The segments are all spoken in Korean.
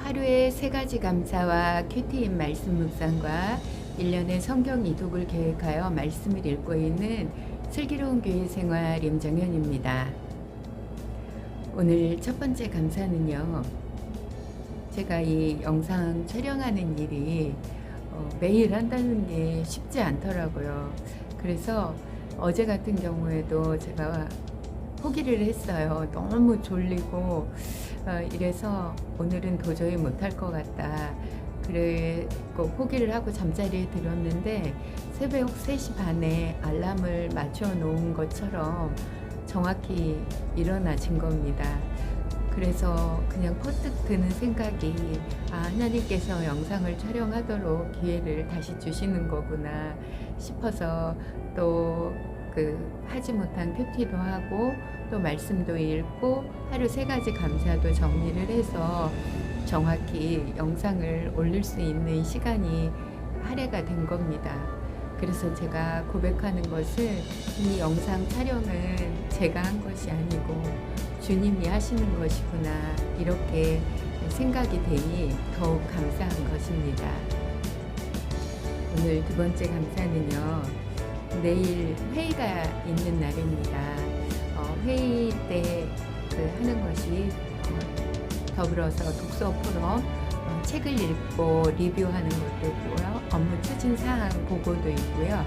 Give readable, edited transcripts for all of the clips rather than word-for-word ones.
하루에 3가지 감사와 큐티인 말씀 묵상과 1년의 성경 이독을 계획하여 말씀을 읽고 있는 슬기로운 교회 생활 임정현입니다. 오늘 첫 번째 감사는요. 제가 이 영상 촬영하는 일이 매일 한다는 게 쉽지 않더라고요. 그래서 어제 같은 경우에도 제가 포기를 했어요. 너무 졸리고 이래서 오늘은 도저히 못할 것 같다. 그리고 포기를 하고 잠자리에 들었는데 새벽 3시 반에 알람을 맞춰 놓은 것처럼 정확히 일어나진 겁니다. 그래서 그냥 퍼뜩 드는 생각이 하나님께서 영상을 촬영하도록 기회를 다시 주시는 거구나 싶어서 또 하지 못한 큐티도 하고 또 말씀도 읽고 하루 3가지 감사도 정리를 해서 정확히 영상을 올릴 수 있는 시간이 할애가 된 겁니다. 그래서 제가 고백하는 것은 이 영상 촬영은 제가 한 것이 아니고 주님이 하시는 것이구나 이렇게 생각이 되니 더욱 감사한 것입니다. 오늘 두 번째 감사는요. 내일 회의가 있는 날입니다. 회의 때 하는 것이 더불어서 독서 포럼, 책을 읽고 리뷰하는 것도 있고요. 업무 추진 사항 보고도 있고요.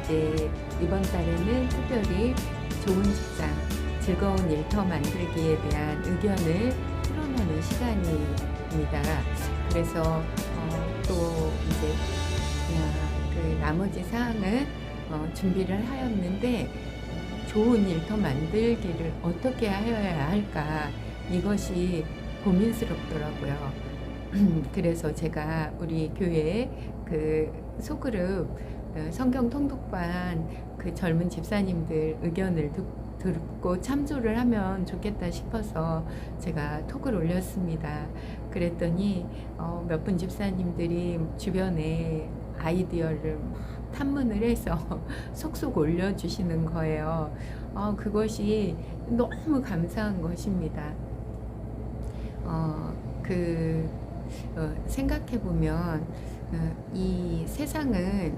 이제 이번 달에는 특별히 좋은 직장, 즐거운 일터 만들기에 대한 의견을 토론하는 시간입니다. 그래서 또 이제 나머지 사항은 준비를 하였는데 좋은 일터 만들기를 어떻게 하여야 할까 이것이 고민스럽더라고요. 그래서 제가 우리 교회 소그룹 성경 통독반 젊은 집사님들 의견을 듣고 참조를 하면 좋겠다 싶어서 제가 톡을 올렸습니다. 그랬더니 몇 분 집사님들이 주변에 아이디어를 막 탐문을 해서 속속 올려주시는 거예요. 그것이 너무 감사한 것입니다. 생각해보면 이 세상은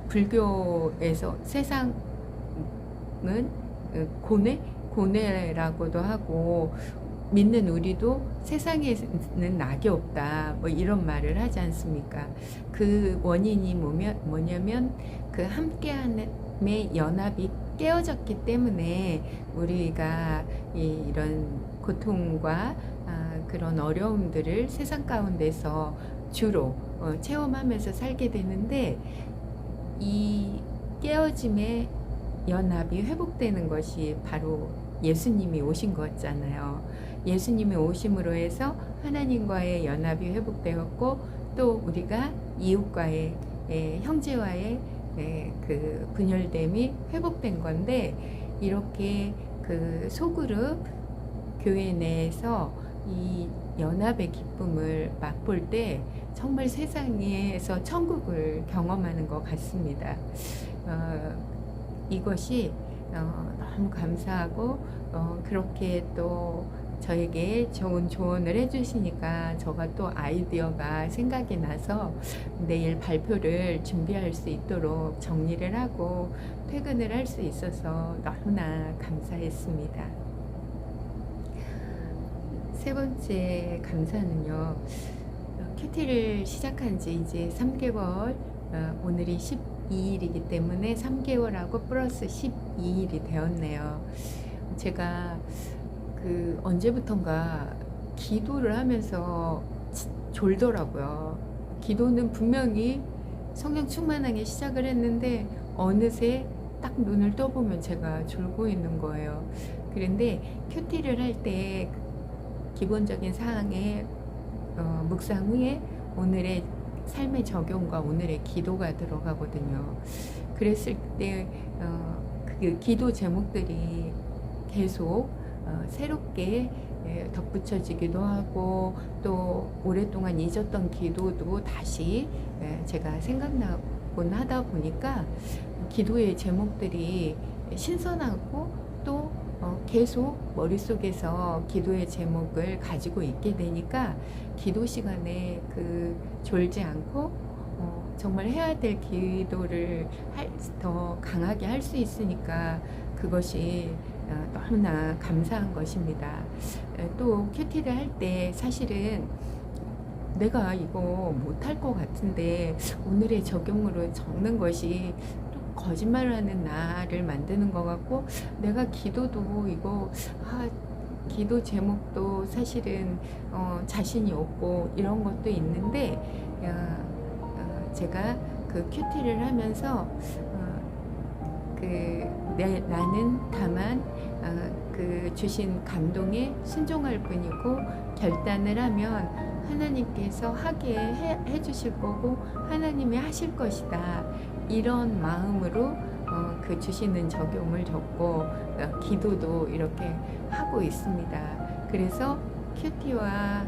불교에서 세상은 고뇌라고도 하고 믿는 우리도 세상에는 낙이 없다 이런 말을 하지 않습니까? 그 원인이 뭐냐면 함께함의 연합이 깨어졌기 때문에 우리가 이런 고통과 그런 어려움들을 세상 가운데서 주로 체험하면서 살게 되는데 이 깨어짐의 연합이 회복되는 것이 바로 예수님이 오신 거잖아요. 예수님이 오심으로 해서 하나님과의 연합이 회복되었고 또 우리가 이웃과의 형제와의 분열됨이 회복된 건데 이렇게 소그룹 교회 내에서 이 연합의 기쁨을 맛볼 때 정말 세상에서 천국을 경험하는 것 같습니다. 이것이 너무 감사하고 그렇게 또 저에게 좋은 조언을 해주시니까 제가 또 아이디어가 생각이 나서 내일 발표를 준비할 수 있도록 정리를 하고 퇴근을 할 수 있어서 너무나 감사했습니다. 세 번째 감사는요. 큐티를 시작한 지 이제 3개월, 오늘이 12일이기 때문에 3개월하고 플러스 12일이 되었네요. 제가 언제부턴가 기도를 하면서 졸더라고요. 기도는 분명히 성령 충만하게 시작을 했는데 어느새 딱 눈을 떠보면 제가 졸고 있는 거예요. 그런데 큐티를 할 때 기본적인 사항에 묵상 후에 오늘의 삶의 적용과 오늘의 기도가 들어가거든요. 그랬을 때 그 기도 제목들이 계속 새롭게 덧붙여지기도 하고 또 오랫동안 잊었던 기도도 다시 제가 생각나곤 하다 보니까 기도의 제목들이 신선하고 또 계속 머릿속에서 기도의 제목을 가지고 있게 되니까 기도 시간에 졸지 않고 정말 해야 될 기도를 더 강하게 할 수 있으니까 그것이 너무나 감사한 것입니다. 또 큐티를 할 때 사실은 내가 이거 못할 것 같은데 오늘의 적용으로 적는 것이 또 거짓말하는 나를 만드는 것 같고, 내가 기도도 이거 기도 제목도 사실은 자신이 없고 이런 것도 있는데, 제가 그 큐티를 하면서 나는 다만 주신 감동에 순종할 뿐이고, 결단을 하면 하나님께서 하게 해 주실 거고 하나님이 하실 것이다, 이런 마음으로 주시는 적용을 적고 기도도 이렇게 하고 있습니다. 그래서 큐티와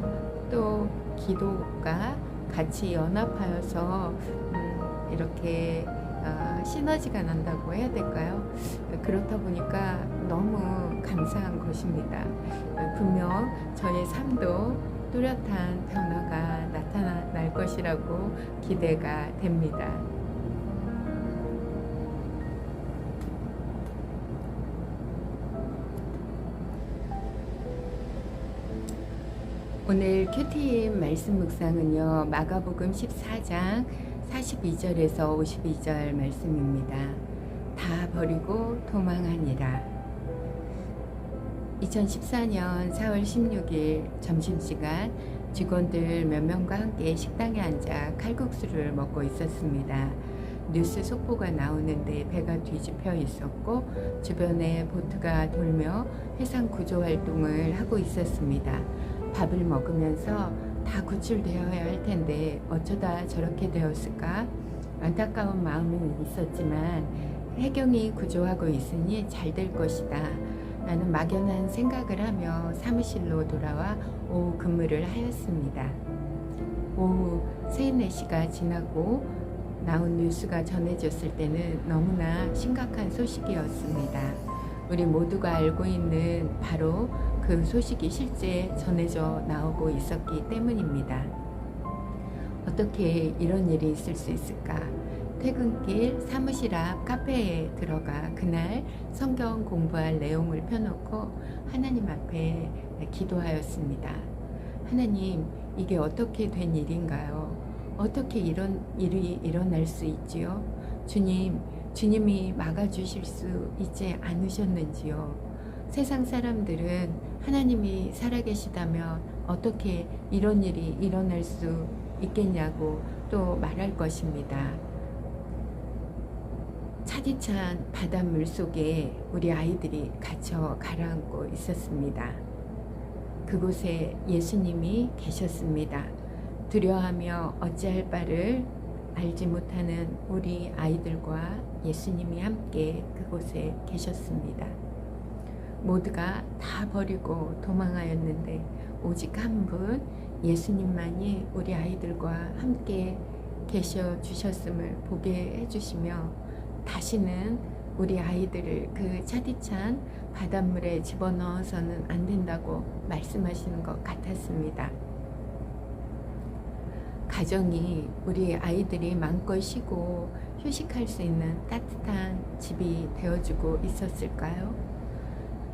또 기도가 같이 연합하여서 이렇게 시너지가 난다고 해야 될까요? 그렇다 보니까 너무 감사한 것입니다. 분명 저의 삶도 뚜렷한 변화가 나타날 것이라고 기대가 됩니다. 오늘 큐티 말씀 묵상은요, 마가복음 14장 42절에서 52절 말씀입니다. 다 버리고 도망하니라. 2014년 4월 16일 점심시간, 직원들 몇 명과 함께 식당에 앉아 칼국수를 먹고 있었습니다. 뉴스 속보가 나오는데 배가 뒤집혀 있었고 주변에 보트가 돌며 해상 구조 활동을 하고 있었습니다. 밥을 먹으면서 다 구출되어야 할 텐데 어쩌다 저렇게 되었을까? 안타까운 마음은 있었지만 해경이 구조하고 있으니 잘 될 것이다 라는 막연한 생각을 하며 사무실로 돌아와 오후 근무를 하였습니다. 오후 3, 4시가 지나고 나온 뉴스가 전해졌을 때는 너무나 심각한 소식이었습니다. 우리 모두가 알고 있는 바로 그 소식이 실제 전해져 나오고 있었기 때문입니다. 어떻게 이런 일이 있을 수 있을까? 퇴근길 사무실 앞 카페에 들어가 그날 성경 공부할 내용을 펴놓고 하나님 앞에 기도하였습니다. 하나님, 이게 어떻게 된 일인가요? 어떻게 이런 일이 일어날 수 있지요? 주님이 막아주실 수 있지 않으셨는지요? 세상 사람들은 하나님이 살아계시다면 어떻게 이런 일이 일어날 수 있겠냐고 또 말할 것입니다. 차디찬 바닷물 속에 우리 아이들이 갇혀 가라앉고 있었습니다. 그곳에 예수님이 계셨습니다. 두려워하며 어찌할 바를 알지 못하는 우리 아이들과 예수님이 함께 그곳에 계셨습니다. 모두가 다 버리고 도망하였는데 오직 한 분, 예수님만이 우리 아이들과 함께 계셔 주셨음을 보게 해주시며 다시는 우리 아이들을 그 차디찬 바닷물에 집어넣어서는 안 된다고 말씀하시는 것 같았습니다. 가정이 우리 아이들이 마음껏 쉬고 휴식할 수 있는 따뜻한 집이 되어주고 있었을까요?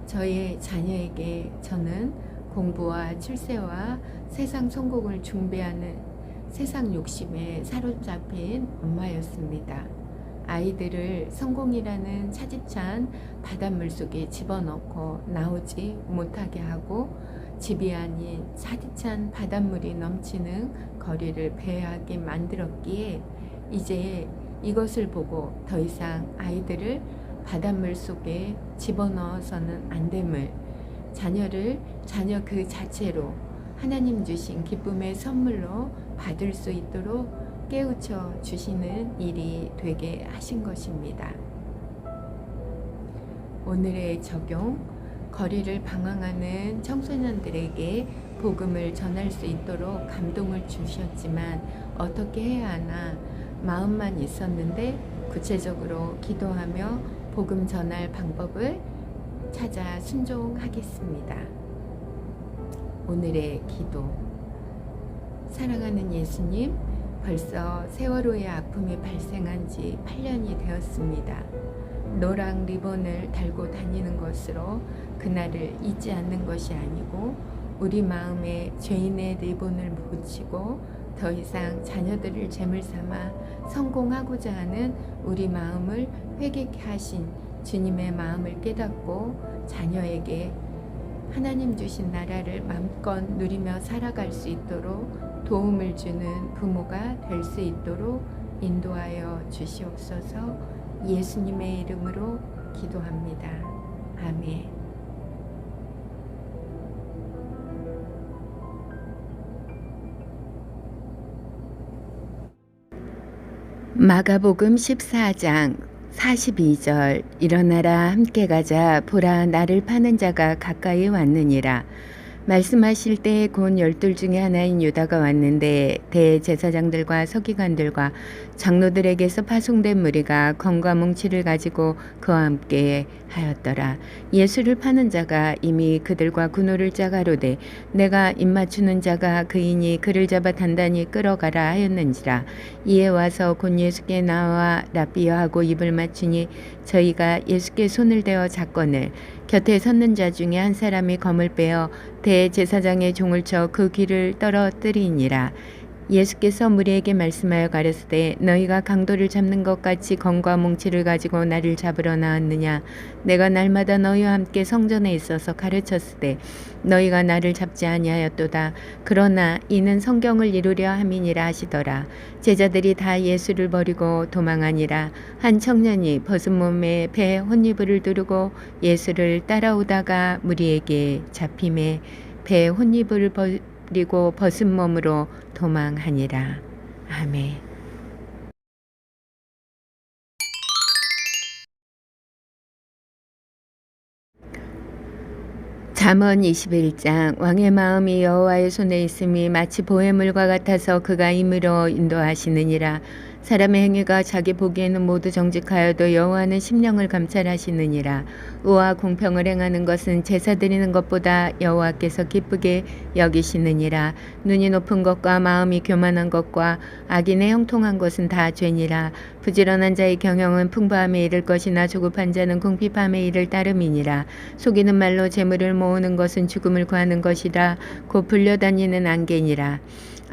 저의 자녀에게 저는 공부와 출세와 세상 성공을 준비하는 세상 욕심에 사로잡힌 엄마였습니다. 아이들을 성공이라는 차디찬 바닷물 속에 집어넣고 나오지 못하게 하고 집이 아닌 차디찬 바닷물이 넘치는 거리를 배회하게 만들었기에 이제 이것을 보고 더 이상 아이들을 바닷물 속에 집어넣어서는 안 됨을, 자녀를 자녀 그 자체로 하나님 주신 기쁨의 선물로 받을 수 있도록 깨우쳐 주시는 일이 되게 하신 것입니다. 오늘의 적용, 거리를 방황하는 청소년들에게 복음을 전할 수 있도록 감동을 주셨지만 어떻게 해야 하나 마음만 있었는데 구체적으로 기도하며 복음 전할 방법을 찾아 순종하겠습니다. 오늘의 기도. 사랑하는 예수님, 벌써 세월호의 아픔이 발생한 지 8년이 되었습니다. 노랑 리본을 달고 다니는 것으로 그날을 잊지 않는 것이 아니고 우리 마음에 죄인의 리본을 붙이고 더 이상 자녀들을 제물 삼아 성공하고자 하는 우리 마음을 회개케 하신 주님의 마음을 깨닫고 자녀에게 하나님 주신 나라를 마음껏 누리며 살아갈 수 있도록 도움을 주는 부모가 될 수 있도록 인도하여 주시옵소서. 예수님의 이름으로 기도합니다. 아멘. 마가복음 14장 42절. 일어나라 함께 가자. 보라, 나를 파는 자가 가까이 왔느니라. 말씀하실 때 곧 12 중에 하나인 유다가 왔는데 대제사장들과 서기관들과 장로들에게서 파송된 무리가 검과 뭉치를 가지고 그와 함께 하였더라. 예수를 파는 자가 이미 그들과 군호를 짜가로되 내가 입맞추는 자가 그이니 그를 잡아 단단히 끌어가라 하였는지라. 이에 와서 곧 예수께 나와 랍비여하고 입을 맞추니 저희가 예수께 손을 대어 잡거늘 곁에 섰는 자 중에 한 사람이 검을 빼어 대제사장의 종을 쳐 그 귀를 떨어뜨리니라. 예수께서 무리에게 말씀하여 가르치되 너희가 강도를 잡는 것 같이 검과 뭉치를 가지고 나를 잡으러 나왔느냐. 내가 날마다 너희와 함께 성전에 있어서 가르쳤으되 너희가 나를 잡지 아니하였도다. 그러나 이는 성경을 이루려 함이니라 하시더라. 제자들이 다 예수를 버리고 도망하니라. 한 청년이 벗은 몸에 배 혼이불을 두르고 예수를 따라오다가 무리에게 잡힘에 배 혼이불을 버리고 벗은 몸으로 도망하니라. 아멘. 잠언 21장. 왕의 마음이 여호와의 손에 있음이 마치 보혜물과 같아서 그가 임으로 인도하시느니라. 사람의 행위가 자기 보기에는 모두 정직하여도 여호와는 심령을 감찰하시느니라. 의와 공평을 행하는 것은 제사 드리는 것보다 여호와께서 기쁘게 여기시느니라. 눈이 높은 것과 마음이 교만한 것과 악인의 형통한 것은 다 죄니라. 부지런한 자의 경영은 풍부함에 이를 것이나 조급한 자는 궁핍함에 이를 따름이니라. 속이는 말로 재물을 모으는 것은 죽음을 구하는 것이라. 곧 불려다니는 안개니라.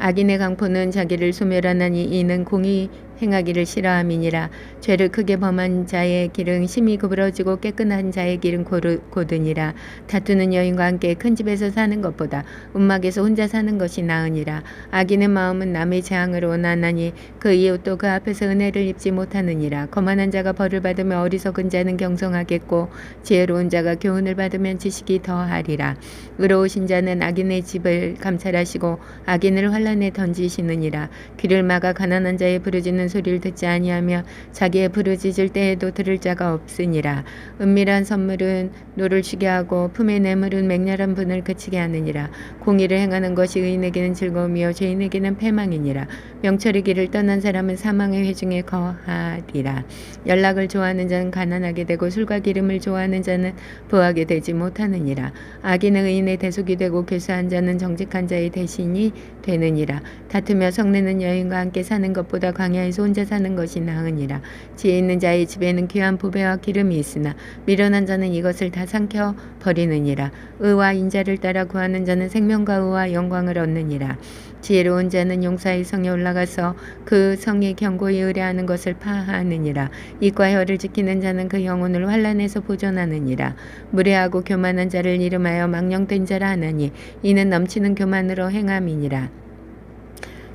악인의 강포는 자기를 소멸하나니 이는 공의 행하기를 싫어함이니라. 죄를 크게 범한 자의 길은 심히 구부러지고 깨끗한 자의 길은 고드니라. 다투는 여인과 함께 큰 집에서 사는 것보다 움막에서 혼자 사는 것이 나으니라. 악인의 마음은 남의 재앙을 원하나니 그 이웃도 그 앞에서 은혜를 입지 못하느니라. 거만한 자가 벌을 받으면 어리석은 자는 경성하겠고 지혜로운 자가 교훈을 받으면 지식이 더하리라. 의로우신 자는 악인의 집을 감찰하시고 악인을 환란에 던지시느니라. 귀를 막아 가난한 자의 부르짖는 소리를 듣지 아니하며 자기의 부르짖을 때에도 들을 자가 없으니라. 은밀한 선물은 노를 쉬게 하고 품의 뇌물은 맹렬한 분을 그치게 하느니라. 공의를 행하는 것이 의인에게는 즐거움이요 죄인에게는 패망이니라. 명철의 길을 떠난 사람은 사망의 회중에 거하리라. 연락을 좋아하는 자는 가난하게 되고 술과 기름을 좋아하는 자는 부하게 되지 못하느니라. 악인은 의인의 대속이 되고 괴수한 자는 정직한 자의 대신이 되느니라. 다투며 성내는 여인과 함께 사는 것보다 광야에서 혼자 사는 것이 나으니라. 지혜 있는 자의 집에는 귀한 보배와 기름이 있으나 미련한 자는 이것을 다 삼켜 버리느니라. 의와 인자를 따라 구하는 자는 생명과 의와 영광을 얻느니라. 지혜로운 자는 용사의 성에 올라가서 그 성이 견고히 의뢰하는 것을 파하느니라. 이과 혀를 지키는 자는 그 영혼을 환난에서 보존하느니라. 무례하고 교만한 자를 이름하여 망령된 자라 하나니 이는 넘치는 교만으로 행함이니라.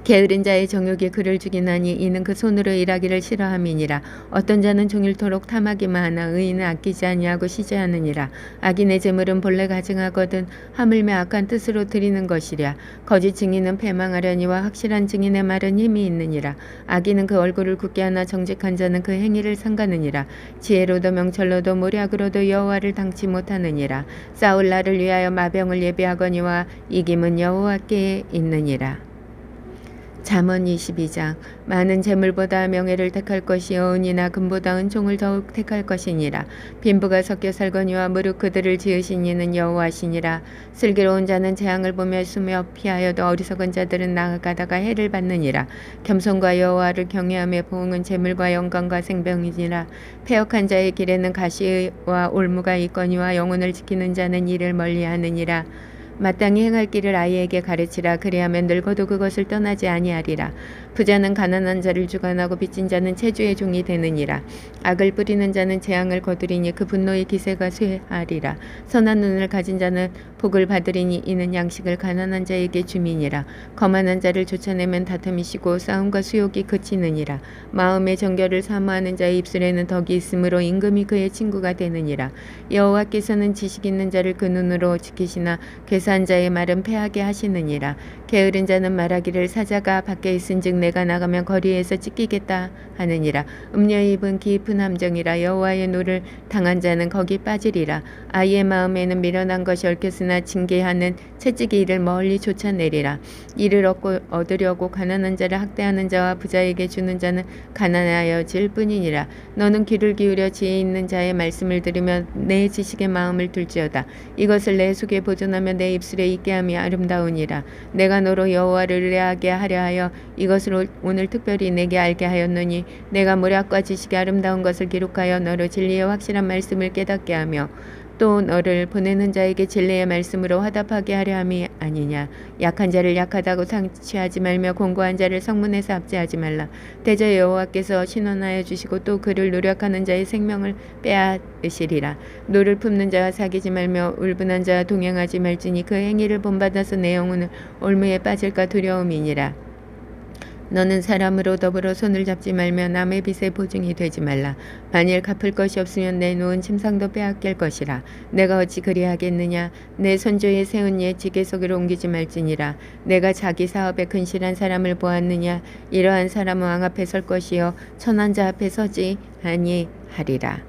게으른 자의 정욕이 그를 죽이나니 이는 그 손으로 일하기를 싫어함이니라. 어떤 자는 종일토록 탐하기만 하나 의인은 아끼지 아니하고 시제하느니라. 악인의 재물은 본래 가증하거든 하물며 악한 뜻으로 드리는 것이랴. 거짓 증인은 패망하려니와 확실한 증인의 말은 힘이 있느니라. 악인은 그 얼굴을 굳게 하나 정직한 자는 그 행위를 삼가느니라. 지혜로도 명철로도 모략으로도 여호와를 당치 못하느니라. 싸울 날을 위하여 마병을 예비하거니와 이김은 여호와께 있느니라. 잠언 22장 많은 재물보다 명예를 택할 것이요 은이나 금보다 은총을 더욱 택할 것이니라. 빈부가 섞여 살거니와 무릇 그들을 지으신 이는 여호와시니라. 슬기로운 자는 재앙을 보며 숨어 피하여도 어리석은 자들은 나아가다가 해를 받느니라. 겸손과 여호와를 경외하며 보응은 재물과 영광과 생명이니라. 패역한 자의 길에는 가시와 올무가 있거니와 영혼을 지키는 자는 이를 멀리하느니라. 마땅히 행할 길을 아이에게 가르치라. 그리하면 늙어도 그것을 떠나지 아니하리라. 부자는 가난한 자를 주관하고 빚진 자는 체주의 종이 되느니라. 악을 뿌리는 자는 재앙을 거두리니 그 분노의 기세가 쇠하리라. 선한 눈을 가진 자는 복을 받으리니 이는 양식을 가난한 자에게 주민이라. 거만한 자를 쫓아내면 다툼이시고 싸움과 수욕이 그치느니라. 마음의 정결을 사모하는 자의 입술에는 덕이 있으므로 임금이 그의 친구가 되느니라. 여호와께서는 지식 있는 자를 그 눈으로 지키시나 괴사한 자의 말은 패하게 하시느니라. 게으른 자는 말하기를 사자가 밖에 있은즉 내가 나가면 거리에서 찢기겠다 하느니라. 음녀의 입은 깊은 함정이라. 여호와의 노를 당한 자는 거기 빠지리라. 아이의 마음에는 미련한 것이 얽혔으나 징계하는 채찍이 이를 멀리 쫓아내리라. 이를 얻으려고 가난한 자를 학대하는 자와 부자에게 주는 자는 가난하여질 뿐이니라. 너는 귀를 기울여 지혜 있는 자의 말씀을 들으며 내 지식의 마음을 둘지어다. 이것을 내 속에 보존하며 내 입술에 있게 함이 아름다우니라. 내가 너로 여호와를 의뢰하게 하려 하여 이것을 오늘 특별히 내게 알게 하였노니 내가 모략과 지식의 아름다운 것을 기록하여 너로 진리의 확실한 말씀을 깨닫게 하며 또 너를 보내는 자에게 진리의 말씀으로 화답하게 하려 함이 아니냐. 약한 자를 약하다고 상취하지 말며 공고한 자를 성문에서 압제하지 말라. 대저 여호와께서 신원하여 주시고 또 그를 노력하는 자의 생명을 빼앗으시리라. 노를 품는 자와 사귀지 말며 울분한 자와 동행하지 말지니 그 행위를 본받아서 내 영혼은 올무에 빠질까 두려움이니라. 너는 사람으로 더불어 손을 잡지 말며 남의 빚에 보증이 되지 말라. 만일 갚을 것이 없으면 내 놓은 침상도 빼앗길 것이라. 내가 어찌 그리하겠느냐. 내 손조에 세운 옛 지게석으로 옮기지 말지니라. 내가 자기 사업에 근실한 사람을 보았느냐. 이러한 사람은 왕 앞에 설 것이요 천한 자 앞에 서지 아니하리라.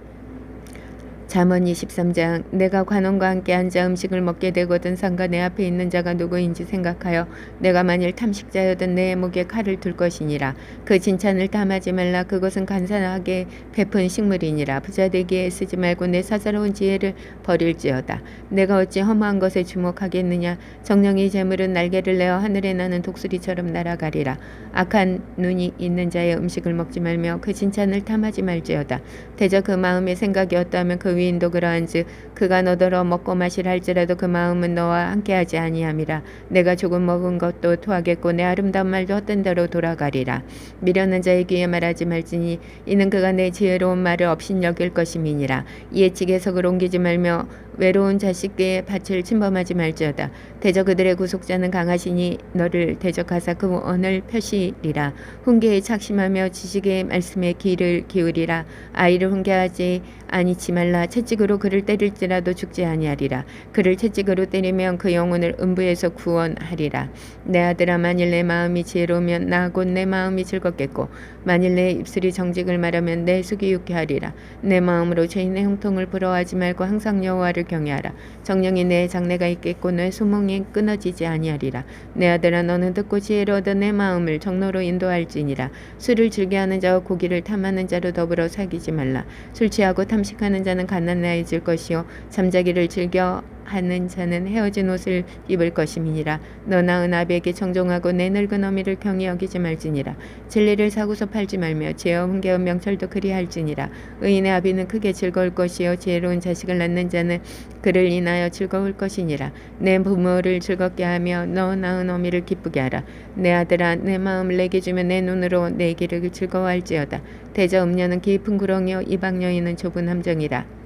잠언 23장 내가 관원과 함께 앉아 음식을 먹게 되거든 상가 내 앞에 있는 자가 누구인지 생각하여 내가 만일 탐식자여든 내 목에 칼을 둘 것이니라. 그 진찬을 탐하지 말라. 그것은 간사하게 베푼 식물이니라. 부자 되기에 쓰지 말고 내 사사로운 지혜를 버릴지어다. 내가 어찌 허무한 것에 주목하겠느냐. 정령의 재물은 날개를 내어 하늘에 나는 독수리처럼 날아가리라. 악한 눈이 있는 자의 음식을 먹지 말며 그 진찬을 탐하지 말지어다. 대저 그 마음의 생각이 어떠하면 그 위인도 그러한즉 그가 너더러 먹고 마시라 할지라도 그 마음은 너와 함께하지 아니함이라. 내가 조금 먹은 것도 토하겠고 내 아름다운 말도 헛된 대로 돌아가리라. 미련한 자의 귀에 말하지 말지니 이는 그가 내 지혜로운 말을 업신여길 것임이니라. 이에 지게석을 옮기지 말며 외로운 자식의 밭을 침범하지 말지어다. 대저 그들의 구속자는 강하시니 너를 대적하사 그 언을 펴시리라. 훈계에 착심하며 지식의 말씀에 귀를 기울이라. 아이를 훈계하지 아니치 말라. 채찍으로 그를 때릴지라도 죽지 아니하리라. 그를 채찍으로 때리면 그 영혼을 음부에서 구원하리라. 내 아들아 만일 내 마음이 지혜로우면 나 곧 내 마음이 즐겁겠고 만일 내 입술이 정직을 말하면 내 속이 유쾌하리라. 내 마음으로 죄인의 형통을 부러워하지 말고 항상 여호와를 경외하라. 정령이 내 장래가 있겠고 내 소몽이 끊어지지 아니하리라. 내 아들아 너는 듣고 지혜를 얻어 내 마음을 정로로 인도할지니라. 술을 즐겨하는 자와 고기를 탐하는 자로 더불어 사귀지 말라. 술 취하고 탐식하는 자는 가난해질 것이요 잠자기를 즐겨 하는 자는 헤어진 옷을 입을 것임이니라. 너 낳은 아비에게 정종하고 내 늙은 어미를 경히 여기지 말지니라. 진리를 사고서 팔지 말며 죄와 훈계와 명철도 그리할지니라. 의인의 아비는 크게 즐거울 것이요 지혜로운 자식을 낳는 자는 그를 인하여 즐거울 것이니라. 내 부모를 즐겁게 하며 너 낳은 어미를 기쁘게 하라. 내 아들아 내 마음을 내게 주며 내 눈으로 내 길을 즐거워할지어다. 대저 음녀는 깊은 구렁이요 이방 여인은 좁은 함정이라.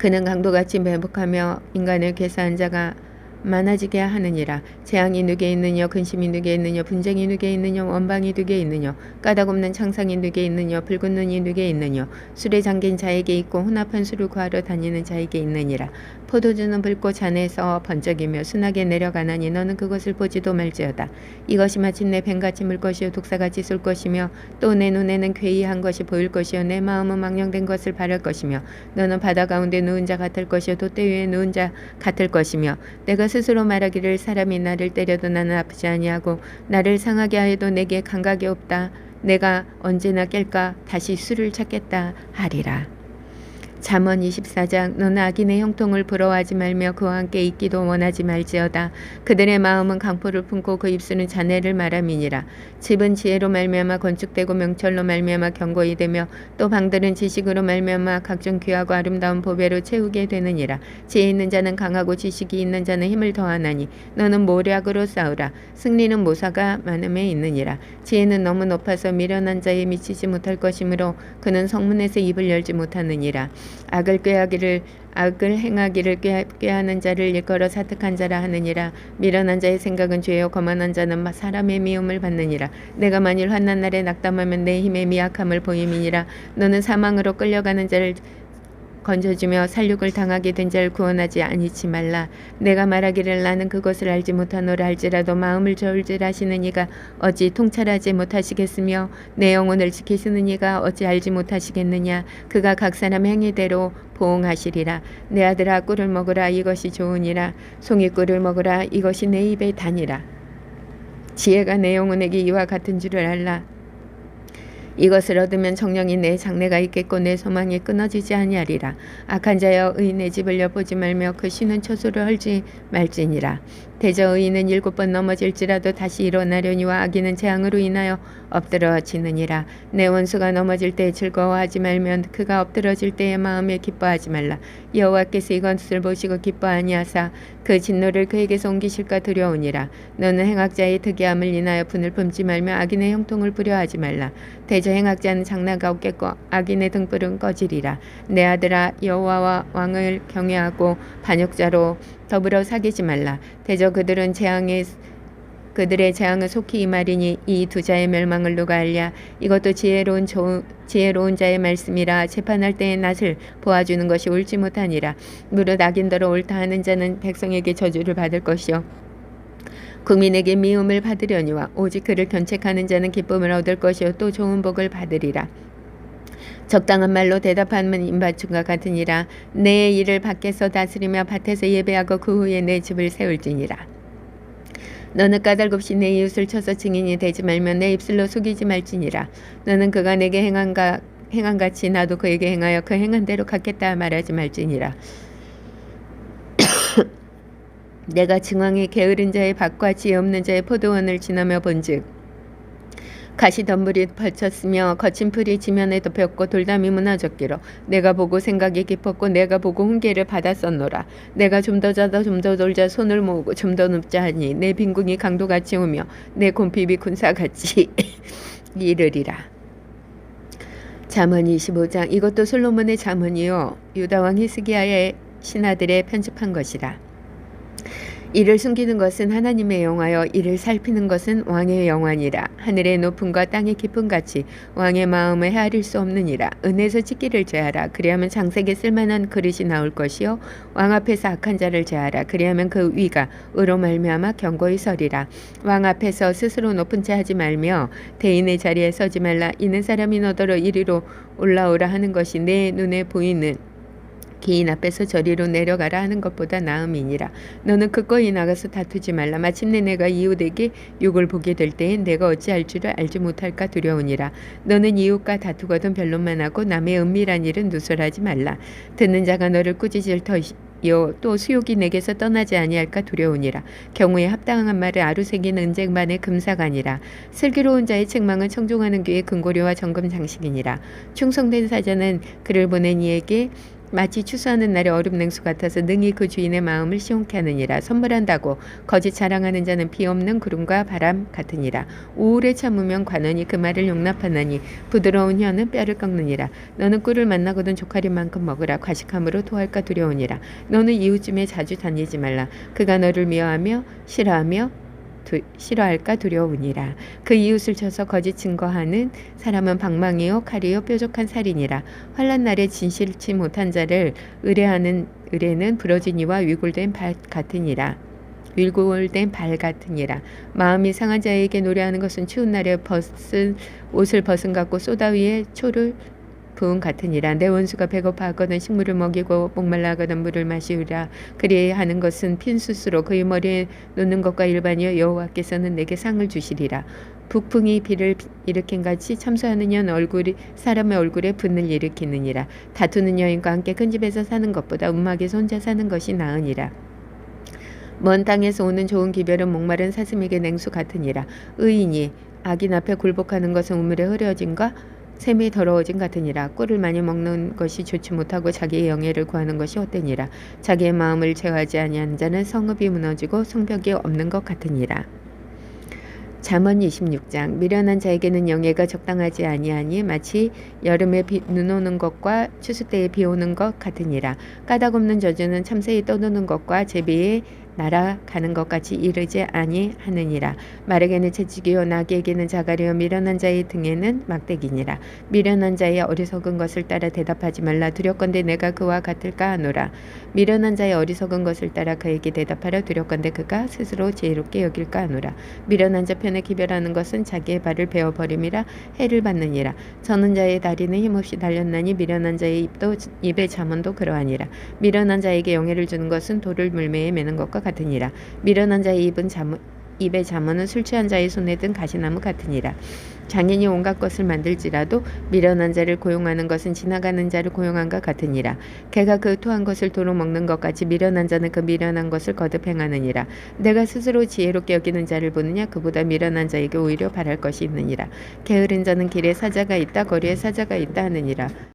그는 강도같이 매복하며 인간을 괴사한 자가 많아지게 하느니라. 재앙이 누게 있느냐 근심이 누게 있느냐 분쟁이 누게 있느냐 원방이 누게 있느냐 까닭없는 창상이 누게 있느냐 붉은 눈이 누게 있느냐 술에 잠긴 자에게 있고 혼합한 술을 구하러 다니는 자에게 있느니라. 포도주는 붉고 잔에서 번쩍이며 순하게 내려가나니 너는 그것을 보지도 말지어다. 이것이 마침내 뱀같이 물 것이요 독사같이 쏠 것이며 또 내 눈에는 괴이한 것이 보일 것이요 내 마음은 망령된 것을 바랄 것이며 너는 바다 가운데 누운 자 같을 것이요 돛대 위에 누운 자 같을 것이며 내가 스스로 말하기를 사람이 나를 때려도 나는 아프지 아니하고 나를 상하게 하여도 내게 감각이 없다. 내가 언제나 깰까 다시 수를 찾겠다 하리라. 잠언 24장 너는 악인의 형통을 부러워하지 말며 그와 함께 있기도 원하지 말지어다. 그들의 마음은 강포를 품고 그 입술은 잔해를 말함이니라. 집은 지혜로 말미암아 건축되고 명철로 말미암아 견고히 되며 또 방들은 지식으로 말미암아 각종 귀하고 아름다운 보배로 채우게 되느니라. 지혜 있는 자는 강하고 지식이 있는 자는 힘을 더하나니 너는 모략으로 싸우라. 승리는 모사가 많음에 있느니라. 지혜는 너무 높아서 미련한 자에 미치지 못할 것이므로 그는 성문에서 입을 열지 못하느니라. 악을 행하기를 꾀하는 자를 일컬어 사특한 자라 하느니라. 미련한 자의 생각은 죄요 거만한 자는 사람의 미움을 받느니라. 내가 만일 환난 날에 낙담하면 내 힘의 미약함을 보임이니라. 너는 사망으로 끌려가는 자를 건져주며 살육을 당하게 된 자를 구원하지 아니치 말라. 내가 말하기를 나는 그것을 알지 못하노라 할지라도 마음을 저울질하시는 이가 어찌 통찰하지 못하시겠으며 내 영혼을 지키시는 이가 어찌 알지 못하시겠느냐. 그가 각 사람 행위대로 보응하시리라. 내 아들아 꿀을 먹으라 이것이 좋으니라. 송이꿀을 먹으라 이것이 내 입에 다니라. 지혜가 내 영혼에게 이와 같은 줄을 알라. 이것을 얻으면 정령이 내 장래가 있겠고 내 소망이 끊어지지 아니하리라. 악한 자여 의인의 집을 엿보지 말며 그 쉬는 처소를 헐지 말지니라. 대저 의인은 7번 넘어질지라도 다시 일어나려니와 악인은 재앙으로 인하여 엎드러지느니라. 내 원수가 넘어질 때 즐거워하지 말면 그가 엎드러질 때의 마음에 기뻐하지 말라. 여호와께서 이것을 보시고 기뻐 아니하사 그 진노를 그에게서 옮기실까 두려우니라. 너는 행악자의 특이함을 인하여 분을 품지 말며 악인의 형통을 부려하지 말라. 대저 행악자는 장래가 없겠고 악인의 등불은 꺼지리라. 내 아들아 여호와와 왕을 경외하고 반역자로 더불어 사귀지 말라. 대저 그들의 재앙을 속히 임하리니 이 두 자의 멸망을 누가 알랴. 이것도 지혜로운 자의 말씀이라. 재판할 때의 낯을 보아주는 것이 옳지 못하니라. 무릇 악인더러 옳다 하는 자는 백성에게 저주를 받을 것이요 국민에게 미움을 받으려니와 오직 그를 견책하는 자는 기쁨을 얻을 것이요 또 좋은 복을 받으리라. 적당한 말로 대답하면 임받춤과 같으니라. 내 일을 밖에서 다스리며 밭에서 예배하고 그 후에 내 집을 세울지니라. 너는 까닭없이 내 이웃을 쳐서 증인이 되지 말며 내 입술로 속이지 말지니라. 너는 그가 내게 행한같이 나도 그에게 행하여 그 행한 대로 갚겠다 말하지 말지니라. 내가 증왕의 게으른 자의 밭과 지혜 없는 자의 포도원을 지나며 본즉 가시덤불이 펼쳤으며 거친 풀이 지면에 덮였고 돌담이 무너졌기로 내가 보고 생각이 깊었고 내가 보고 훈계를 받았었노라. 내가 좀 더 자다 좀 더 돌자 손을 모으고 좀 더 눕자 하니 내 빈궁이 강도같이 오며 내 곰핍이 군사같이 이르리라. 잠언 25장 이것도 솔로몬의 잠언이요 유다왕 히스기야의 신하들의 편집한 것이라. 이를 숨기는 것은 하나님의 영화여 이를 살피는 것은 왕의 영화니라. 하늘의 높음과 땅의 깊음 같이 왕의 마음을 헤아릴 수 없느니라. 은에서 찢기를 제하라. 그리하면 장색에 쓸만한 그릇이 나올 것이요 왕 앞에서 악한 자를 제하라. 그리하면 그 위가 의로 말미암아 견고히 서리라. 왕 앞에서 스스로 높은 채 하지 말며 대인의 자리에 서지 말라. 이는 사람이 너더러 이리로 올라오라 하는 것이 내 눈에 보이는 기인 앞에서 저리로 내려가라 하는 것보다 나음이니라. 너는 그거이 나가서 다투지 말라. 마침내 내가 이웃에게 욕을 보게 될 때에 내가 어찌할 줄을 알지 못할까 두려우니라. 너는 이웃과 다투거든 변론만 하고 남의 은밀한 일은 누설하지 말라. 듣는 자가 너를 꾸짖을 터이요 또 수욕이 내게서 떠나지 아니할까 두려우니라. 경우에 합당한 말을 아루새긴 은쟁반의 금사가니라. 슬기로운 자의 책망은 청종하는 귀의 금고리와 정금 장식이니라. 충성된 사자는 그를 보낸 이에게 마치 추수하는 날의 얼음 냉수 같아서 능히 그 주인의 마음을 시원케 하느니라. 선물한다고 거짓 자랑하는 자는 비 없는 구름과 바람 같으니라. 우울에 참으면 관원이 그 말을 용납하나니 부드러운 혀는 뼈를 꺾느니라. 너는 꿀을 만나거든 조카린 만큼 먹으라. 과식함으로 토할까 두려우니라. 너는 이웃쯤에 자주 다니지 말라. 그가 너를 미워하며 싫어할까 두려우니라. 그 이웃을 쳐서 거짓 증거하는 사람은 방망이요 칼이요 뾰족한 살이니라. 환난 날에 진실치 못한 자를 의뢰하는 의뢰는 부러진 이와 위골된 발 같으니라. 마음이 상한 자에게 노래하는 것은 추운 날에 옷을 벗은 같고 소다 위에 초를 부은 같으니라. 내 원수가 배고파하거든 식물을 먹이고 목말라하거든 물을 마시우라. 그리하는 것은 핀수스로 그의 머리에 놓는 것과 일반이여 여호와께서는 내게 상을 주시리라. 북풍이 비를 일으킨 같이 참소하는 연 얼굴이 사람의 얼굴에 분을 일으키느니라. 다투는 여인과 함께 큰 집에서 사는 것보다 움막에서 혼자 사는 것이 나으니라. 먼 땅에서 오는 좋은 기별은 목마른 사슴에게 냉수 같으니라. 의인이 악인 앞에 굴복하는 것은 우물에 흐려짐과 샘이 더러워짐 같으니라. 꿀을 많이 먹는 것이 좋지 못하고 자기의 영예를 구하는 것이 헛되니라. 자기의 마음을 제어하지 아니하는 자는 성읍이 무너지고 성벽이 없는 것 같으니라. 잠언 26장. 미련한 자에게는 영예가 적당하지 아니하니 마치 여름에 눈 오는 것과 추수 때에 비 오는 것 같으니라. 까닭없는 저주는 참새에 떠도는 것과 제비에 날아가는 것 같이 이르지 아니하느니라. 말에게는 채찍이요 나귀에게는 자갈이요 미련한 자의 등에는 막대기니라. 미련한 자의 어리석은 것을 따라 대답하지 말라. 두렵건대 내가 그와 같을까 하노라. 미련한 자의 어리석은 것을 따라 그에게 대답하라. 두렵건대 그가 스스로 지혜롭게 여길까 하노라. 미련한 자 편에 기별하는 것은 자기의 발을 베어버림이라 해를 받느니라. 저는 자의 다리는 힘없이 달렸나니 미련한 자의 입의 잠언도 그러하니라. 미련한 자에게 영예를 주는 것은 돌을 물매에 매는 것과 같으니라. 미련한 자의 입의 잠언은 술 취한 자의 손에 든 가시나무 같으니라. 장인이 온갖 것을 만들지라도 미련한 자를 고용하는 것은 지나가는 자를 고용한과 같으니라. 개가 그 토한 것을 도로 먹는 것 같이 미련한 자는 그 미련한 것을 거듭 행하느니라. 내가 스스로 지혜롭게 여기는 자를 보느냐 그보다 미련한 자에게 오히려 바랄 것이 있느니라. 게으른 자는 길에 사자가 있다 거리에 사자가 있다 하느니라.